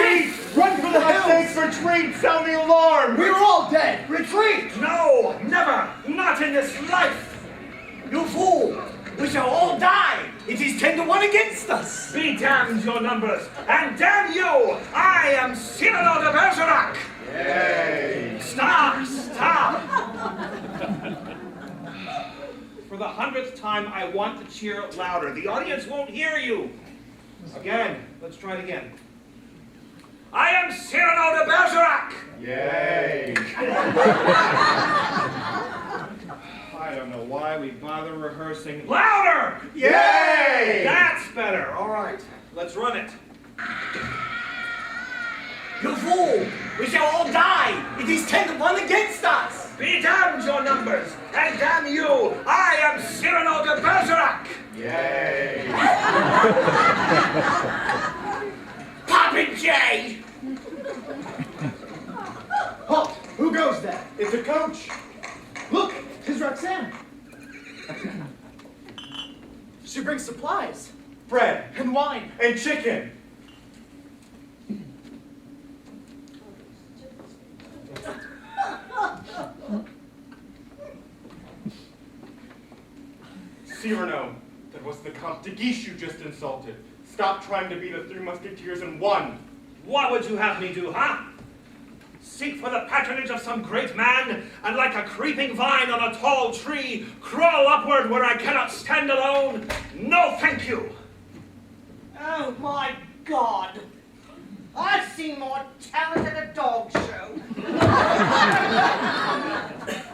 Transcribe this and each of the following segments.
Retreat! Run for the hills! Retreat! Sound the alarm! We're all dead! Retreat! No, never! Not in this life! You fool! We shall all die! It is 10 to 1 against us! Be damned your numbers, and damn you! I am Cyrano de Bergerac! Yay! Stop! Stop! For the 100th time, I want to cheer louder. The audience won't hear you. Again. Let's try it again. I am Cyrano de Bergerac! Yay! I don't know why we bother rehearsing. Louder! Yay! That's better. All right. Let's run it. You fool! We shall all die! It is 10 to 1 against us! Be damned your numbers, and damn you! I am Cyrano de Bergerac! Yay! Popinjay! Halt! Who goes there? It's a coach! Look! 'Tis Roxanne! She brings supplies. Bread! And wine. And chicken! Cyrano, that was the Comte de Guiche you just insulted. Stop trying to be the Three Musketeers in one. What would you have me do, huh? Seek for the patronage of some great man, and like a creeping vine on a tall tree, crawl upward where I cannot stand alone? No, thank you! Oh my God! I've seen more talent at a dog show.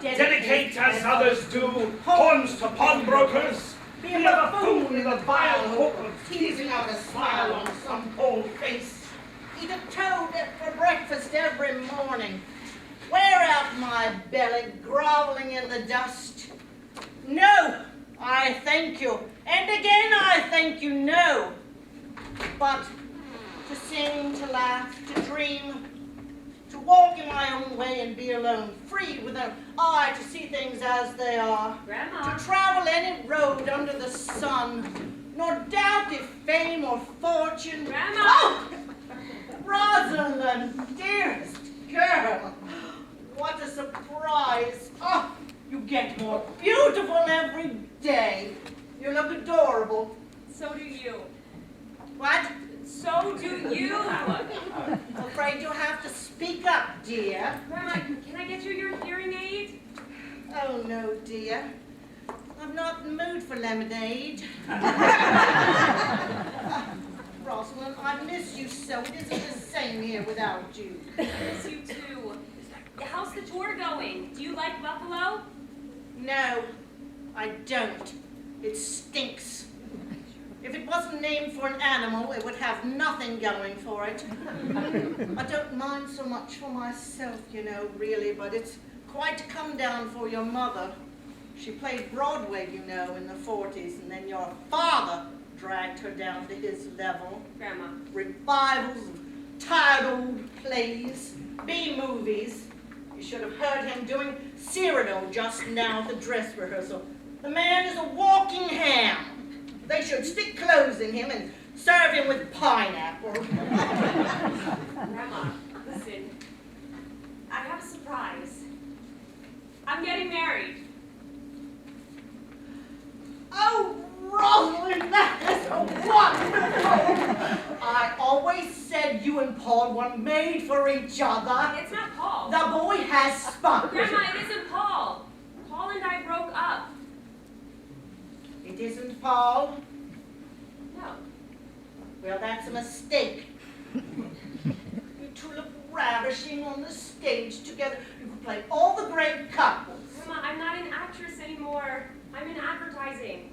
Dedicate as others do, horns to pawnbrokers. Be a buffoon in the vile hope of teasing out a smile on some cold face. Eat a toad for breakfast every morning. Wear out my belly groveling in the dust. No, I thank you. And again I thank you, no. But to sing, to laugh, to dream, to walk in my own way and be alone, free with an eye to see things as they are. Grandma. To travel any road under the sun, nor doubt if fame or fortune. Grandma. Oh! Rosalind, dearest girl, what a surprise. Oh, you get more beautiful every day. You look adorable. So do you. What? So do you. I'm afraid you'll have to speak up, dear. Grandma, can I get you your hearing aid? Oh, no, dear. I'm not in the mood for lemonade. Rosalind, I miss you so. It isn't the same here without you. I miss you too. How's the tour going? Do you like Buffalo? No, I don't. It stinks. If it wasn't named for an animal, it would have nothing going for it. I don't mind so much for myself, you know, really, but it's quite a come down for your mother. She played Broadway, you know, in the 40s, and then your father dragged her down to his level. Grandma. Revivals of tired old plays, B-movies. You should have heard him doing Cyrano just now at the dress rehearsal. The man is a walking ham. They should stick clothes in him and serve him with pineapple. Grandma, listen. I have a surprise. I'm getting married. Oh, Rosalind, that is wonderful! I always said you and Paul were made for each other. It's not Paul. The boy has spunk. Grandma, it isn't Paul. Paul and I broke up. It isn't Paul? No. Well, that's a mistake. You two look ravishing on the stage together. You could play all the great couples. Grandma, I'm not an actress anymore. I'm in advertising.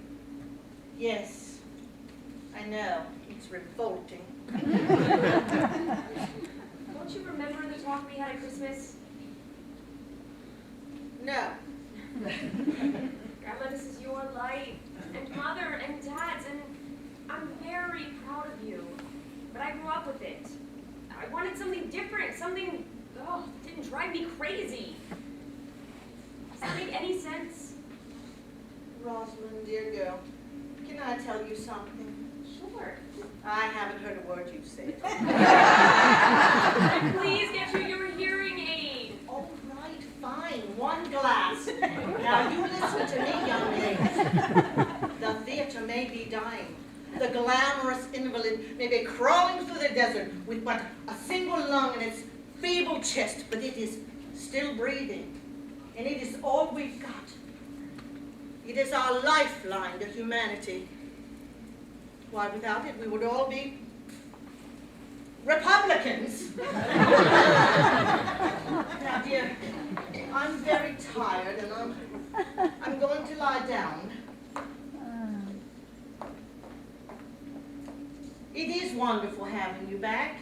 Yes, I know. It's revolting. Don't you remember the talk we had at Christmas? No. Grandma, this is your life. And Mother and Dad's, and I'm very proud of you. But I grew up with it. I wanted something different, something that didn't drive me crazy. Does that make any sense? Rosalind, dear girl, can I tell you something? Sure. I haven't heard a word you've said. may be crawling through the desert with but a single lung in its feeble chest, but it is still breathing, and it is all we've got. It is our lifeline to humanity. Why, without it, we would all be Republicans. Now, dear, I'm very tired, and I'm going to lie down. It is wonderful having you back.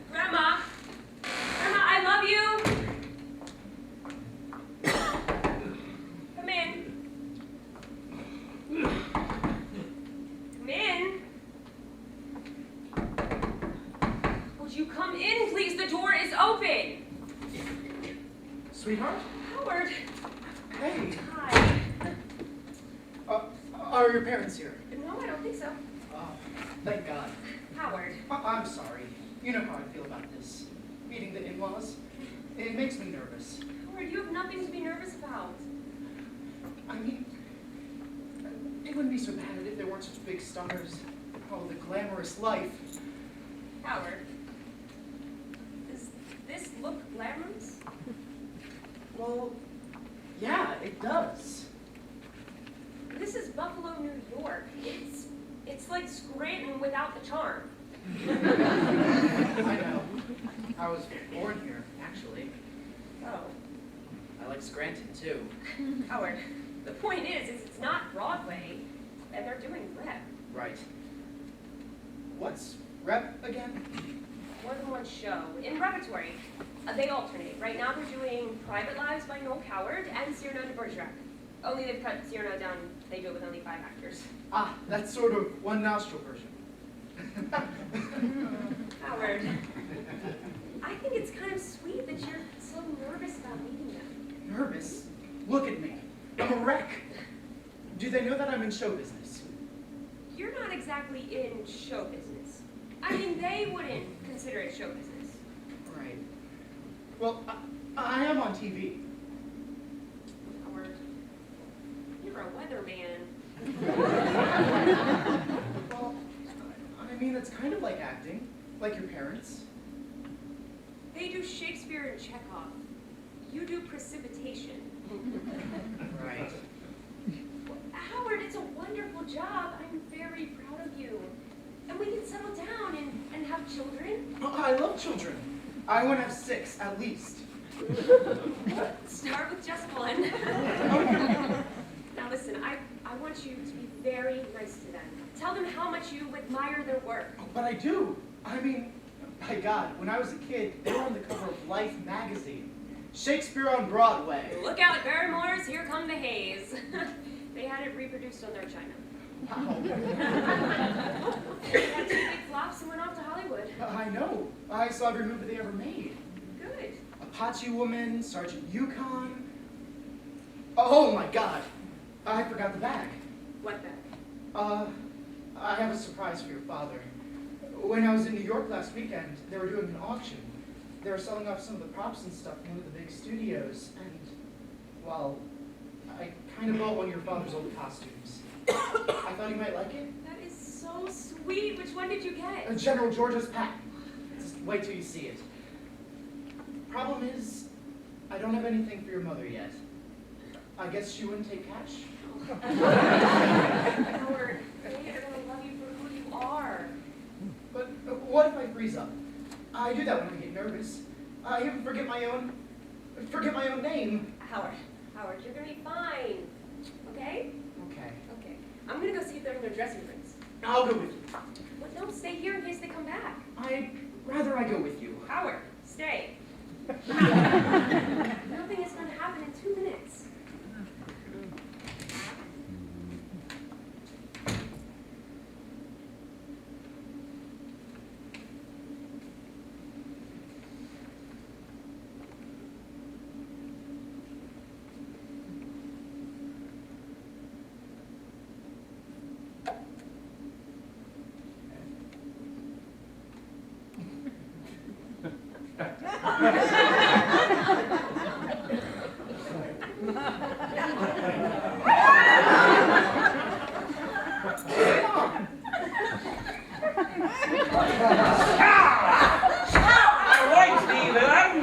Grandma! Grandma, I love you! Come in. Come in. Would you come in, please? The door is open. Sweetheart? Howard. Hey. Hi. Are your parents here? No, I don't think so. Oh, thank God. Howard. I'm sorry. You know how I feel about this. Meeting the in-laws. It makes me nervous. Howard, you have nothing to be nervous about. I mean, it wouldn't be so bad if there weren't such big stars. Oh, the glamorous life. Howard. Does this look glamorous? Well, yeah, it does. This is Buffalo, New York. It's like Scranton without the charm. I know. I was born here, actually. Oh. I like Scranton, too. Howard, the point is it's not Broadway, and they're doing rep. Right. What's rep again? More than one show. In repertory, they alternate. Right now they're doing Private Lives by Noel Coward and Cyrano de Bergerac. Only they've cut Cyrano down, they do it with only 5 actors. Ah, that's sort of one nostril version. Howard, I think it's kind of sweet that you're so nervous about meeting them. Nervous? Look at me. I'm a wreck. Do they know that I'm in show business? You're not exactly in show business. I mean, they wouldn't consider it show business. Right. Well, I am on TV. Howard, you're a weatherman. Well, I mean, it's kind of like acting, like your parents. They do Shakespeare and Chekhov. You do precipitation. Right. Howard, it's a wonderful job. I'm very proud of you. And we can settle down and have children. Oh, I love children. I want to have 6, at least. Start with just one. Now listen, I want you to be very nice to them. Tell them how much you admire their work. Oh, but I do. I mean, by God, when I was a kid, they were on the cover of Life magazine. Shakespeare on Broadway. Look out, Barrymore's Here Come the Haze. They had it reproduced on their china. Wow. They had 2 big flops and went off to Hollywood. I know. I saw every movie they ever made. Good. Apache Woman, Sergeant Yukon. Oh my God. I forgot the bag. What bag? I have a surprise for your father. When I was in New York last weekend, they were doing an auction. They were selling off some of the props and stuff from one of the big studios, and, well, I kind of bought one of your father's old costumes. I thought he might like it. That is so sweet. Which one did you get? General George's pack. Just wait till you see it. Problem is, I don't have anything for your mother yet. I guess she wouldn't take cash. Howard, they are gonna love you for who you are. But what if I freeze up? I do that when I get nervous. I even forget my own name. Howard, you're gonna be fine. Okay? Okay. Okay. I'm gonna go see if they're in their dressing rooms. I'll go with you. But don't stay here in case they come back. I'd rather I go with you. Howard, stay. Nothing is gonna happen in 2 minutes. Await thee, villain!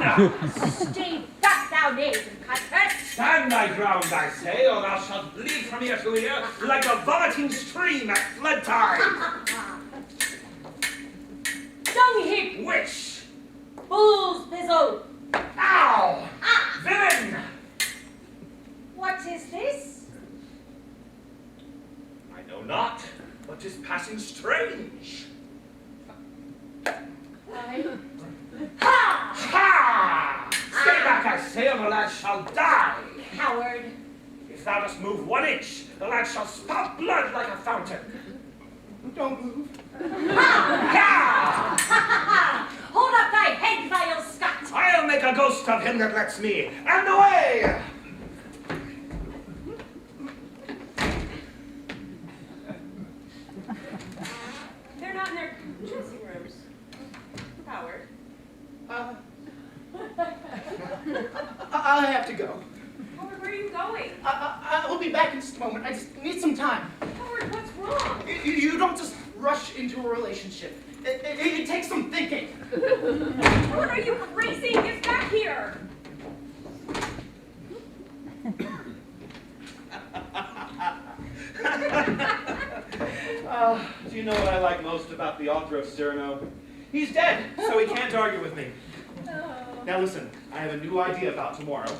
Stay back, thou knave and cuthbert! Stand thy ground, I say, or thou shalt bleed from ear to ear like a vomiting stream at flood tide. Dung heap! Witch! Bull's pizzle! Ow! Villain! What is this? I know not, but 'tis passing strange. Ha! Ha! Stay back, I say, or the lad shall die. Coward! If thou dost move 1 inch, the lad shall spout blood like a fountain. Don't move. Ha! Hold up thy head, vile Scot! I'll make a ghost of him that lets me, and away! They're not in their dressing rooms. Howard. I have to go. Howard, where are you going? I'll be back in just a moment. I just need some time. Howard, what's wrong? You don't just rush into a relationship. It takes some thinking. Howard, are you crazy? Get back here! Do you know what I like most about the author of Cyrano? He's dead, so he can't argue with me. Now listen, I have a new idea about tomorrow.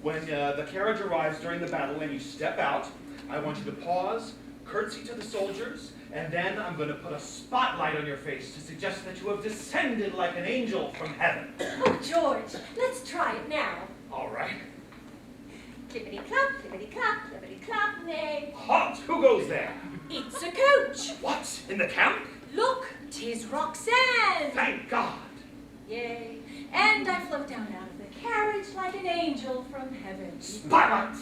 When the carriage arrives during the battle and you step out, I want you to pause, curtsy to the soldiers, and then I'm going to put a spotlight on your face to suggest that you have descended like an angel from heaven. Oh, George, let's try it now. All right. Clippity-clop, clippity-clop, clippity-clop, nay. Halt! Who goes there? It's a coach. What? In the camp? Look, 'tis Roxanne. Thank God. Yea, and I float down out of the carriage like an angel from heaven. Spotlight!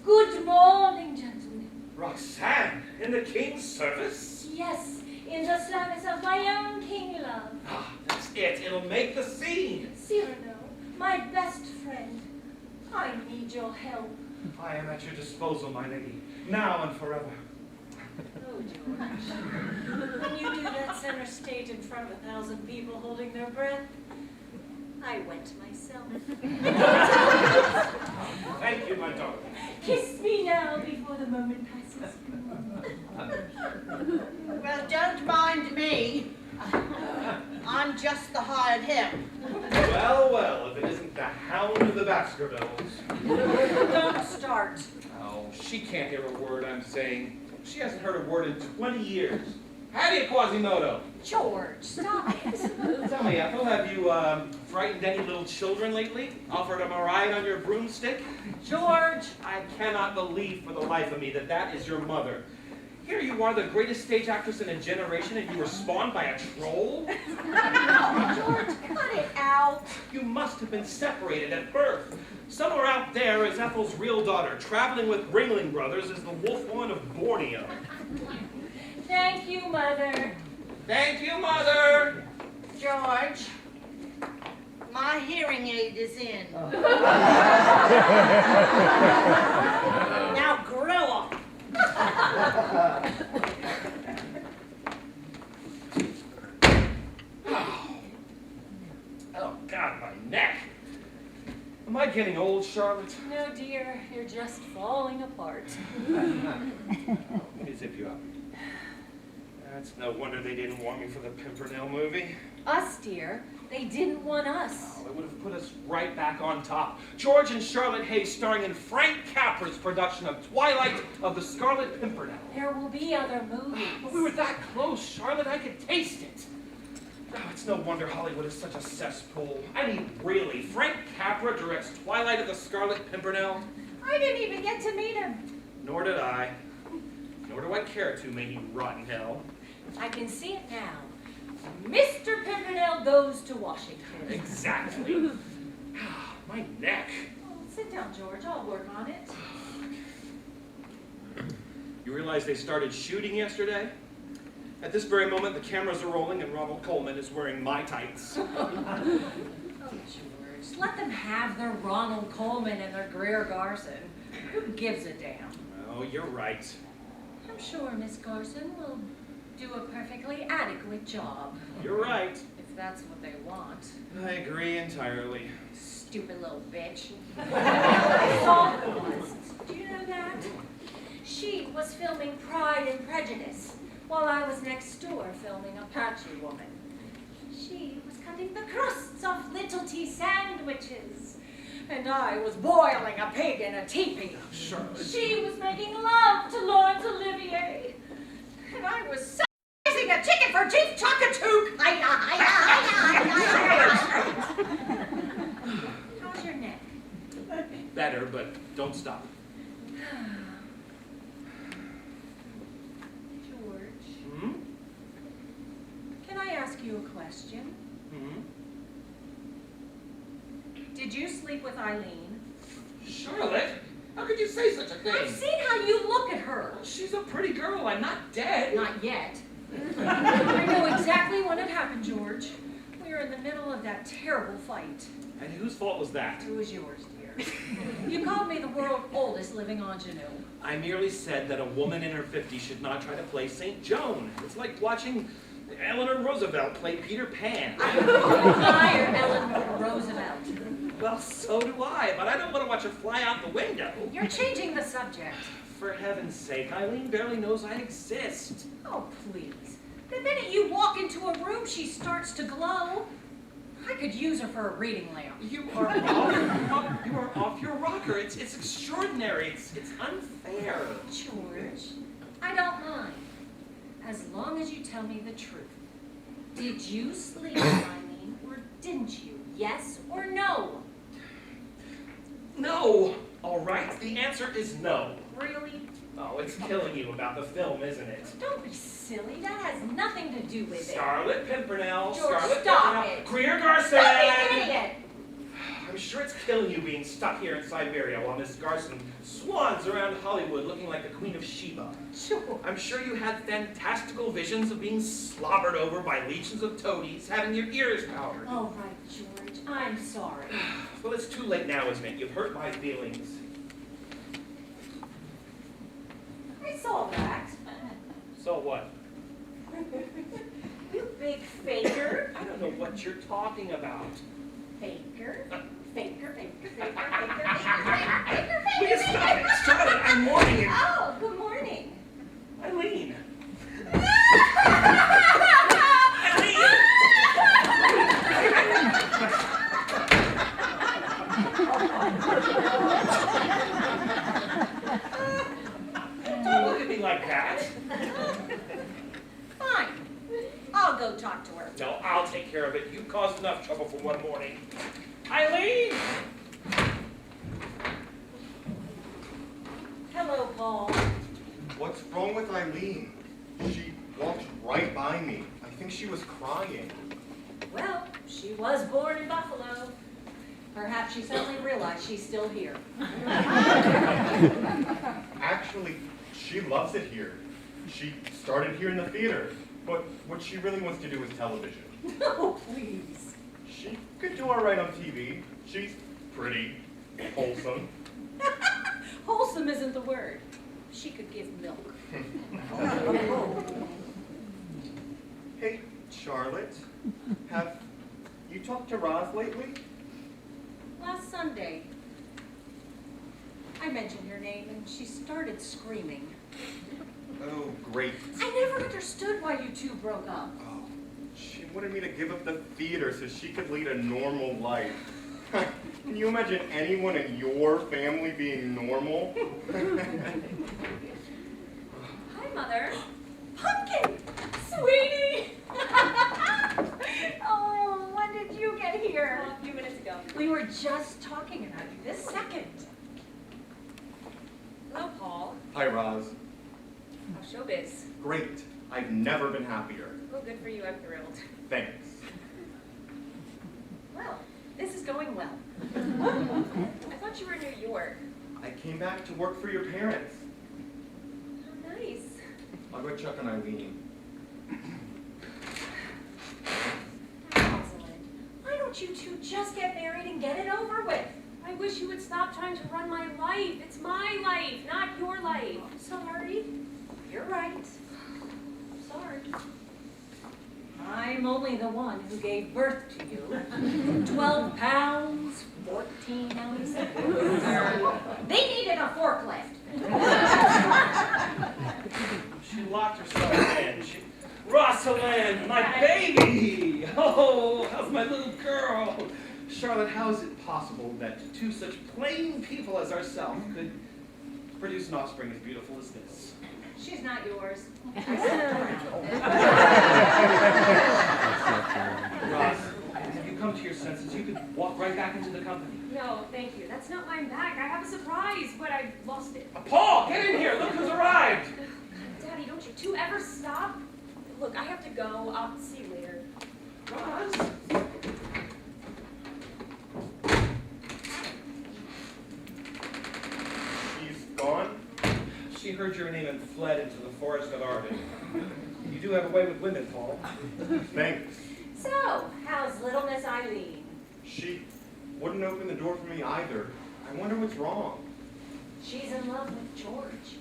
Good morning, gentlemen. Roxanne, in the king's service? Yes, in the service of my own king love. Ah, that's it. It'll make the scene. Cyrano, my best friend, I need your help. I am at your disposal, my lady, now and forever. Oh, George. When you do that center stage in front of 1,000 people holding their breath, I went myself. Thank you, my darling. Kiss me now before the moment passes. Well, don't mind me. I'm just the hired help. Well, well, if it isn't the hound of the Baskervilles. Don't start. Oh, she can't hear a word I'm saying. She hasn't heard a word in 20 years. Have you, Quasimodo? George, stop it. Tell me, Ethel, have you frightened any little children lately? Offered them a ride on your broomstick? George. I cannot believe for the life of me that that is your mother. Here you are, the greatest stage actress in a generation, and you were spawned by a troll? No, George, cut it out. You must have been separated at birth. Somewhere out there is Ethel's real daughter, traveling with Ringling Brothers as the Wolf Woman of Borneo. Thank you, Mother. Thank you, Mother! George, my hearing aid is in. Now grow up. Oh, God, my neck! Am I getting old, Charlotte? No, dear, you're just falling apart. Let me zip you up. That's no wonder they didn't want me for the Pimpernel movie. Us, dear. They didn't want us. Oh, it would have put us right back on top. George and Charlotte Hayes starring in Frank Capra's production of Twilight of the Scarlet Pimpernel. There will be other movies. But we were that close, Charlotte. I could taste it. Oh, it's no wonder Hollywood is such a cesspool. I mean, really, Frank Capra directs Twilight of the Scarlet Pimpernel? I didn't even get to meet him. Nor did I. Nor do I care to, may you rot in hell. I can see it now. Mr. Pimpernel goes to Washington. Exactly. My neck. Oh, sit down, George. I'll work on it. You realize they started shooting yesterday? At this very moment, the cameras are rolling and Ronald Coleman is wearing my tights. Oh, George, let them have their Ronald Coleman and their Greer Garson. Who gives a damn? Oh, you're right. I'm sure Miss Garson will do a perfectly adequate job, You're right. if that's what they want. I agree entirely. Stupid little bitch. I saw who it was. Do you know that? She was filming Pride and Prejudice while I was next door filming Apache Woman. She was cutting the crusts off little tea sandwiches, and I was boiling a pig in a teepee. Charlotte. She was making love to Lawrence Olivier, and I was slicing a chicken for Chief Chuckatook. How's your neck? Better, but don't stop. George, Hmm? can I ask you a question? Hmm? Did you sleep with Eileen? Charlotte? How could you say such a thing? I've seen how you look at her. She's a pretty girl. I'm not dead. Not yet. I know exactly what had happened, George. We were in the middle of that terrible fight. And whose fault was that? It was yours, dear. You called me the world's oldest living ingenue. I merely said that a woman in her 50s should not try to play St. Joan. It's like watching Eleanor Roosevelt play Peter Pan. I admire Eleanor Roosevelt. Well, so do I, but I don't want to watch her fly out the window. You're changing the subject. For heaven's sake, Eileen barely knows I exist. Oh, please. The minute you walk into a room, she starts to glow. I could use her for a reading lamp. You are off your rocker. It's extraordinary. It's unfair. George, I don't mind. As long as you tell me the truth. Did you sleep with Eileen or didn't you? Yes or no? No. All right. The answer is no. Really? Oh, it's killing you about the film, isn't it? Don't be silly. That has nothing to do with it. Scarlet Pimpernel. George, Scarlet stop Pimpernel. it. Greer Garson. Don't be an idiot. I'm sure it's killing you being stuck here in Siberia while Miss Garson swans around Hollywood looking like the Queen of Sheba. Sure. I'm sure you had fantastical visions of being slobbered over by legions of toadies, having your ears powdered. All right, George. I'm sorry. Well, it's too late now, isn't it? You've hurt my feelings. I saw that. So what? You big faker. I don't know what you're talking about. Faker. Faker, faker, faker, faker, Will you stop it? Stop it! I'm warning you. Oh, good morning. Eileen. Don't look at me like that. Fine. I'll go talk to her. No, I'll take care of it. You caused enough trouble for one morning. Eileen! Hello, Paul. What's wrong with Eileen? She walked right by me. I think she was crying. Well, she was born in Buffalo. Perhaps she suddenly realized she's still here. Actually, she loves it here. She started here in the theater, but what she really wants to do is television. No, please. She could do all right on TV. She's pretty, wholesome. Wholesome isn't the word. She could give milk. Hey, Charlotte, have you talked to Roz lately? Last Sunday, I mentioned your name and she started screaming. Oh, great. I never understood why you two broke up. Oh, she wanted me to give up the theater so she could lead a normal life. Can you imagine anyone in your family being normal? Hi, Mother. Pumpkin! Sweetie! Oh, when did you get here? Well, a few minutes ago. We were just talking about you this second. Hello, Paul. Hi, Roz. How's showbiz? Great. I've never been happier. Oh, good for you. I'm thrilled. Thanks. Well, this is going well. I thought you were in New York. I came back to work for your parents. Oh, nice. I'll go check on Eileen. Rosalind, why don't you two just get married and get it over with? I wish you would stop trying to run my life. It's my life, not your life. I'm sorry. You're right. Sorry. only the one who gave birth to you. 12 pounds, 14 ounces. They needed a forklift. She locked herself in. Rosalind, my baby! Oh, how's my little girl? Charlotte, how is it possible that two such plain people as ourselves could produce an offspring as beautiful as this? She's not yours. Ross, have you come to your senses? You could walk right back into the company. No, thank you. That's not why I'm back. I have a surprise, but I lost it. Paul, get in here! Look who's arrived! Daddy, don't you two ever stop? Look, I have to go. I'll see you later. Ross? She's gone? She heard your name and fled into the forest of Arden. You do have a way with women, Paul. Thanks. So, how's little Miss Eileen? She wouldn't open the door for me either. I wonder what's wrong. She's in love with George.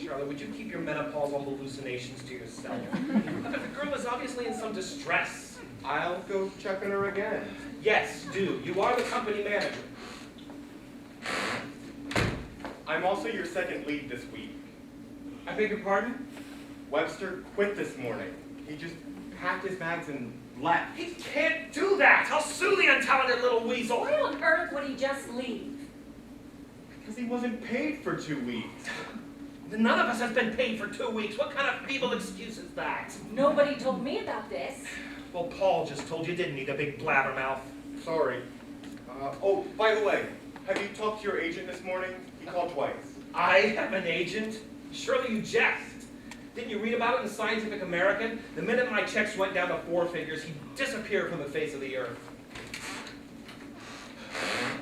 Charlotte, would you keep your menopausal hallucinations to yourself? The girl is obviously in some distress. I'll go check on her again. Yes, do. You are the company manager. I'm also your second lead this week. I beg your pardon? Webster quit this morning. He just packed his bags and left. He can't do that! I'll sue the untalented little weasel! Why on earth would he just leave? Because he wasn't paid for 2 weeks. None of us has been paid for 2 weeks. What kind of feeble excuse is that? Nobody told me about this. Well, Paul just told you, didn't he, the big blabbermouth? Sorry. Oh, by the way, have you talked to your agent this morning? He called twice. I have an agent? Surely you jest. Didn't you read about it in Scientific American? The minute my checks went down to 4 figures, he disappeared from the face of the earth.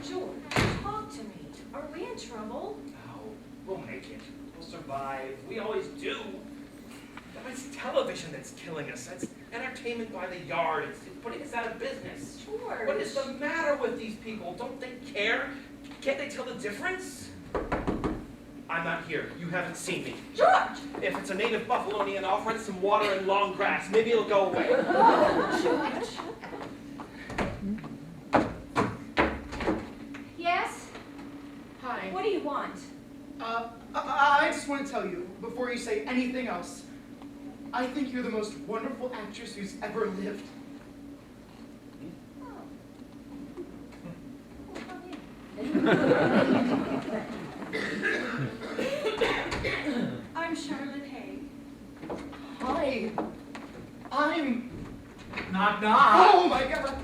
George, talk to me. Are we in trouble? No, we'll make it. We'll survive. We always do. But it's television that's killing us. That's entertainment by the yard. It's putting us out of business. George. What is the matter with these people? Don't they care? Can't they tell the difference? I'm not here. You haven't seen me. George! If it's a native Buffalonian, I'll rent some water and long grass. Maybe it'll go away. Oh, George. Yes? Hi. What do you want? I just want to tell you, before you say anything else, I think you're the most wonderful actress who's ever lived. Oh. Well, come in. I'm Charlotte Hay. Hi. I'm... Knock, knock. Oh my God.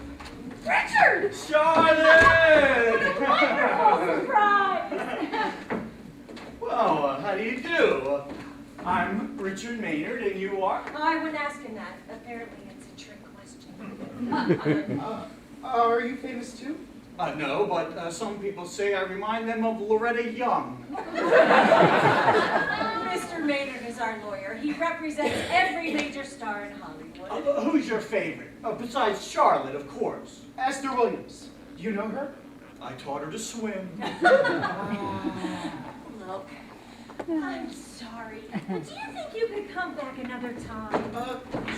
Richard! Charlotte! Wonderful surprise! Well, how do you do? I'm Richard Maynard, and you are? I wouldn't ask him that. Apparently it's a trick question. Are you famous too? No, but some people say I remind them of Loretta Young. Mr. Maynard is our lawyer. He represents every major star in Hollywood. Who's your favorite? Besides Charlotte, of course. Esther Williams. Do you know her? I taught her to swim. Look, I'm sorry, but do you think you could come back another time?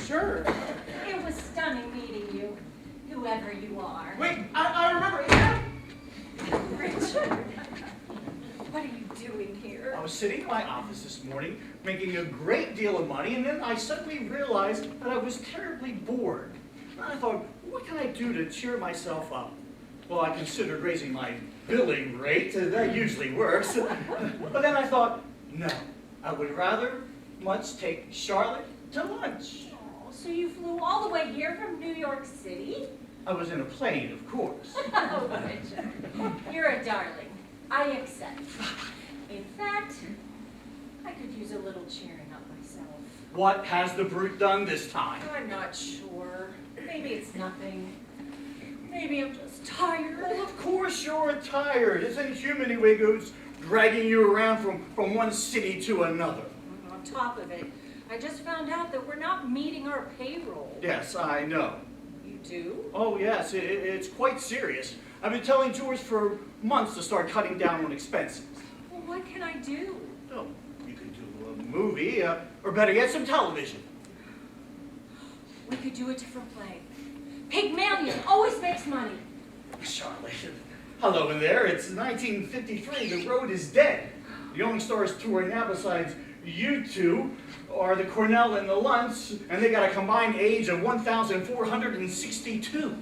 Sure. It was stunning meeting you, whoever you are. Wait, I remember. Yeah. Richard, what are you doing here? I was sitting in my office this morning, making a great deal of money, and then I suddenly realized that I was terribly bored. And I thought, what can I do to cheer myself up? Well, I considered raising my billing rate. That usually works. But then I thought, no, I would rather much take Charlotte to lunch. Oh, so you flew all the way here from New York City? I was in a plane, of course. Oh, Richard, you're a darling. I accept. In fact, I could use a little cheering up myself. What has the brute done this time? I'm not sure. Maybe it's nothing. Maybe I'm just tired. Well, of course you're tired. It's inhuman anyway who's dragging you around from one city to another. On top of it, I just found out that we're not meeting our payroll. Yes, I know. You do? Oh, yes, it's quite serious. I've been telling George for months to start cutting down on expenses. Well, what can I do? Oh, you can do a movie, or better yet, some television. We could do a different play. Pygmalion always makes money. Charlotte, hello in there. It's 1953. The road is dead. The only stars touring now besides you two are the Cornell and the Luntz, and they got a combined age of 1,462. Well,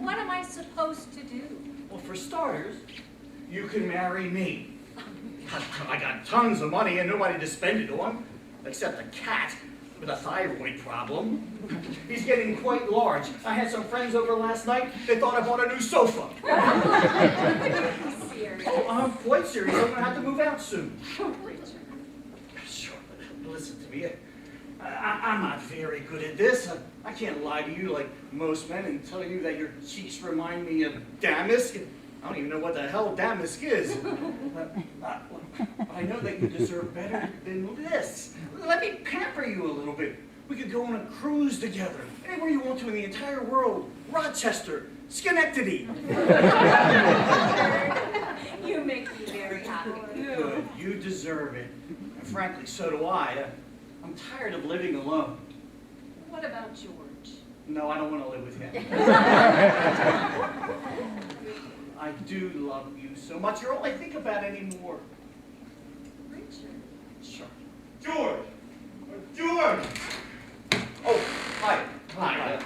what am I supposed to do? Well, for starters, you can marry me. I got tons of money and nobody to spend it on, except a cat with a thyroid problem. He's getting quite large. I had some friends over last night. They thought I bought a new sofa. Serious. Oh, I'm quite serious. I'm going to have to move out soon. Richard. Sure, but listen to me. I'm not very good at this. I can't lie to you like most men and tell you that your cheeks remind me of damask. I don't even know what the hell damask is. I know that you deserve better than this. Let me pamper you a little bit. We could go on a cruise together, anywhere you want to in the entire world. Rochester, Schenectady. You make me very happy. Good, you deserve it. And frankly, so do I. I'm tired of living alone. What about George? No, I don't want to live with him. I do love you so much. You're all I think about anymore. Richard. Sure. George! George! Oh, hi. Hi.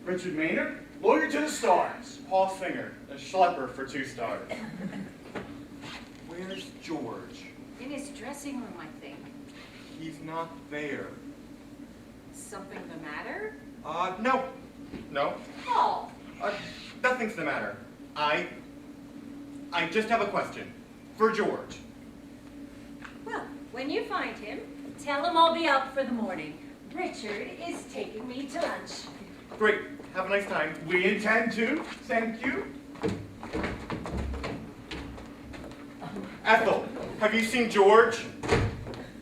Richard Maynard, lawyer to the stars. Paul Singer, a schlepper for 2 stars. Where's George? In his dressing room, I think. He's not there. Something the matter? No. No. Paul. Nothing's the matter. I just have a question. For George. Well, when you find him, tell him I'll be up for the morning. Richard is taking me to lunch. Great. Have a nice time. We intend to. Thank you. Ethel, have you seen George?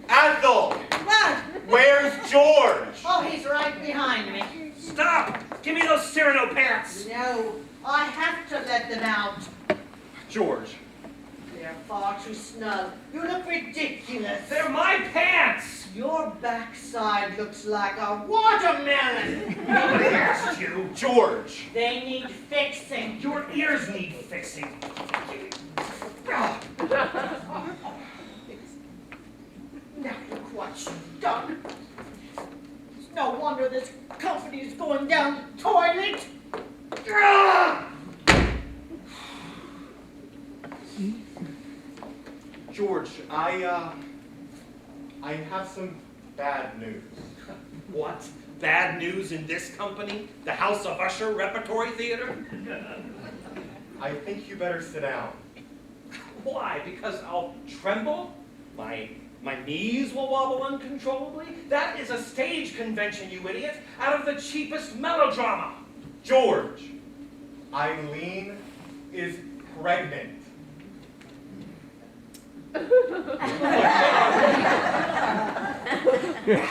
Ethel! What? Where's George? Oh, he's right behind me. Stop! Give me those Cyrano pants! No, I have to let them out. George. They're far too snug. You look ridiculous. They're my pants! Your backside looks like a watermelon. Nobody asked you! George. They need fixing. Your ears need fixing. Now look what you've done. It's no wonder this company's going down the toilet. George, I have some bad news. What? Bad news in this company? The House of Usher Repertory Theater? I think you better sit down. Why? Because I'll tremble? My knees will wobble uncontrollably? That is a stage convention, you idiot, out of the cheapest melodrama. George, Eileen is pregnant.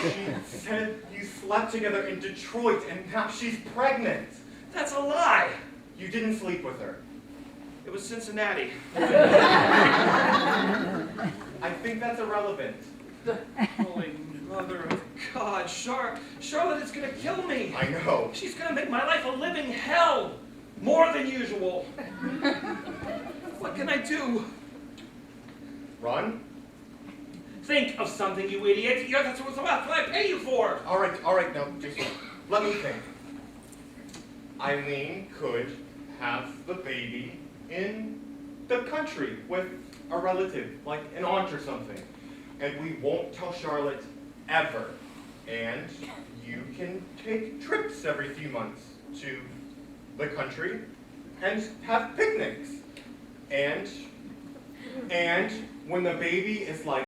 She said you slept together in Detroit and now she's pregnant. That's a lie. You didn't sleep with her. It was Cincinnati. I think that's irrelevant. Holy Mother of God, Charlotte is gonna kill me. I know. She's gonna make my life a living hell. More than usual. What can I do? Run? Think of something, you idiot. That's what I pay you for. All right, now, just let me think. Eileen could have the baby in the country with a relative, like an aunt or something. And we won't tell Charlotte ever. And you can take trips every few months to the country and have picnics. And when the baby is like